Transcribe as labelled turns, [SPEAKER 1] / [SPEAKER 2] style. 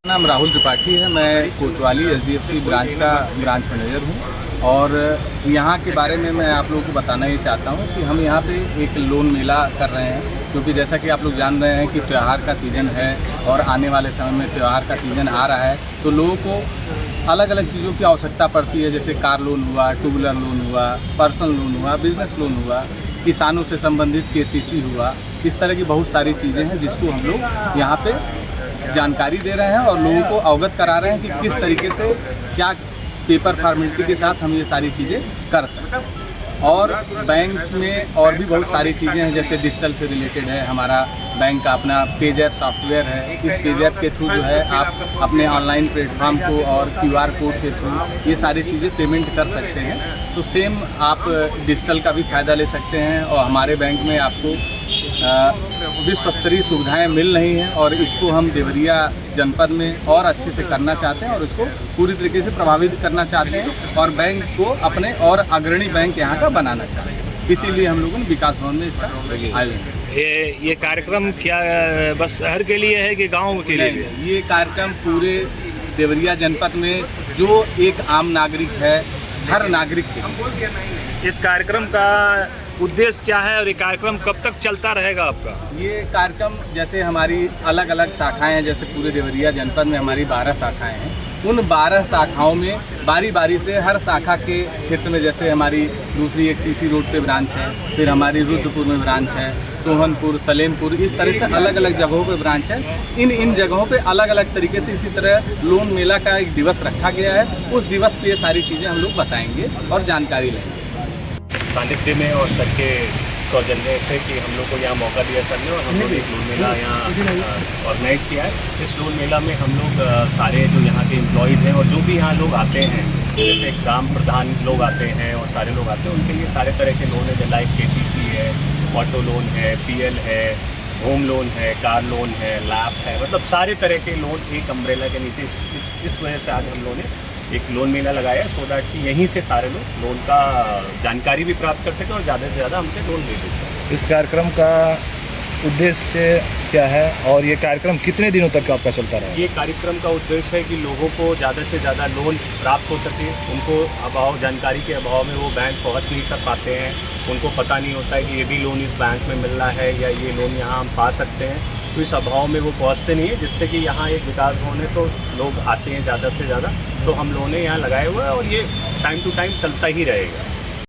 [SPEAKER 1] नाम राहुल त्रिपाठी है। मैं कोतवाली एचडीएफसी ब्रांच का ब्रांच मैनेजर हूं और यहाँ के बारे में मैं आप लोगों को बताना ये चाहता हूं कि हम यहाँ पे एक लोन मेला कर रहे हैं, क्योंकि जैसा कि आप लोग जान रहे हैं कि त्यौहार का सीज़न है और आने वाले समय में त्यौहार का सीज़न आ रहा है, तो लोगों को अलग अलग चीज़ों की आवश्यकता पड़ती है। जैसे कार लोन हुआ, टू व्हीलर लोन हुआ, पर्सनल लोन हुआ, बिजनेस लोन हुआ, किसानों से संबंधित केसीसी हुआ। इस तरह की बहुत सारी चीज़ें हैं जिसको हम लोग यहाँ पे जानकारी दे रहे हैं और लोगों को अवगत करा रहे हैं कि किस तरीके से क्या पेपर फॉर्मेलिटी के साथ हम ये सारी चीज़ें कर सकते हैं। और बैंक में और भी बहुत सारी चीज़ें हैं, जैसे डिजिटल से रिलेटेड है। हमारा बैंक का अपना पेजैप सॉफ्टवेयर है। इस पेजैप के थ्रू जो है आप अपने ऑनलाइन प्लेटफॉर्म को और क्यूआर कोड के थ्रू ये सारी चीज़ें पेमेंट कर सकते हैं। तो सेम आप डिजिटल का भी फ़ायदा ले सकते हैं और हमारे बैंक में आपको विश्व स्तरीय सुविधाएँ मिल रही हैं और इसको हम देवरिया जनपद में और अच्छे से करना चाहते हैं और इसको पूरी तरीके से प्रभावित करना चाहते हैं और बैंक को अपने और अग्रणी बैंक यहाँ का बनाना चाहते हैं। इसीलिए हम लोगों ने विकास भवन में इसका आयोजन।
[SPEAKER 2] ये कार्यक्रम क्या बस शहर के लिए है कि गांव के लिए?
[SPEAKER 1] ये कार्यक्रम पूरे देवरिया जनपद में जो एक आम नागरिक है, हर नागरिक के लिए।
[SPEAKER 2] इस कार्यक्रम का उद्देश्य क्या है और ये कार्यक्रम कब तक चलता रहेगा आपका?
[SPEAKER 1] ये कार्यक्रम जैसे हमारी अलग अलग शाखाएं हैं, जैसे पूरे देवरिया जनपद में हमारी 12 शाखाएं हैं। उन 12 शाखाओं में बारी बारी से हर शाखा के क्षेत्र में, जैसे हमारी दूसरी एक सीसी रोड पे ब्रांच है, फिर हमारी रुद्रपुर में ब्रांच है, सोहनपुर, सलेमपुर, इस तरह से अलग अलग जगहों पे ब्रांच है। इन जगहों पे अलग अलग तरीके से इसी तरह लोन मेला का एक दिवस रखा गया है। उस दिवस पे ये सारी चीज़ें हम लोग बताएंगे और जानकारी लेंगे।
[SPEAKER 2] सानिध्य में और सर के सौजन्य से कि हम लोग को यहाँ मौका दिया सर ने और हम लोग एक लोन मेला यहाँ ऑर्गेनाइज़ किया है। इस लोन मेला में हम लोग सारे जो यहाँ के एम्प्लॉयज़ हैं और जो भी यहाँ लोग आते हैं, जैसे ग्राम प्रधान लोग आते हैं और सारे लोग आते हैं, उनके लिए सारे तरह के लोन है, लाइक केसीसी है, ऑटो लोन है, पीएल है, होम लोन है, कार लोन है, लैप है, मतलब सारे तरह के लोन एक अम्ब्रेला के नीचे। इस वजह से आज हम लोगों ने एक लोन मेला लगाया सो दैट कि यहीं से सारे लोग लोन का जानकारी भी प्राप्त कर सकें और ज़्यादा से ज़्यादा हमसे लोन ले सकें।
[SPEAKER 3] इस कार्यक्रम का उद्देश्य क्या है और ये कार्यक्रम कितने दिनों तक आपका चलता रहा?
[SPEAKER 2] ये कार्यक्रम का उद्देश्य है कि लोगों को ज़्यादा से ज़्यादा लोन प्राप्त हो सके। उनको जानकारी के अभाव में वो बैंक पहुंच नहीं कर पाते हैं, उनको पता नहीं होता है कि ये भी लोन इस बैंक में मिल रहा है या ये लोन यहाँ हम पा सकते हैं, तो इस अभाव में वो पहुँचते नहीं है, जिससे कि यहाँ एक विकास भवन है तो लोग आते हैं ज़्यादा से ज़्यादा। तो हम लोगों ने यहाँ लगाए हुआ है और ये टाइम टू टाइम चलता ही रहेगा।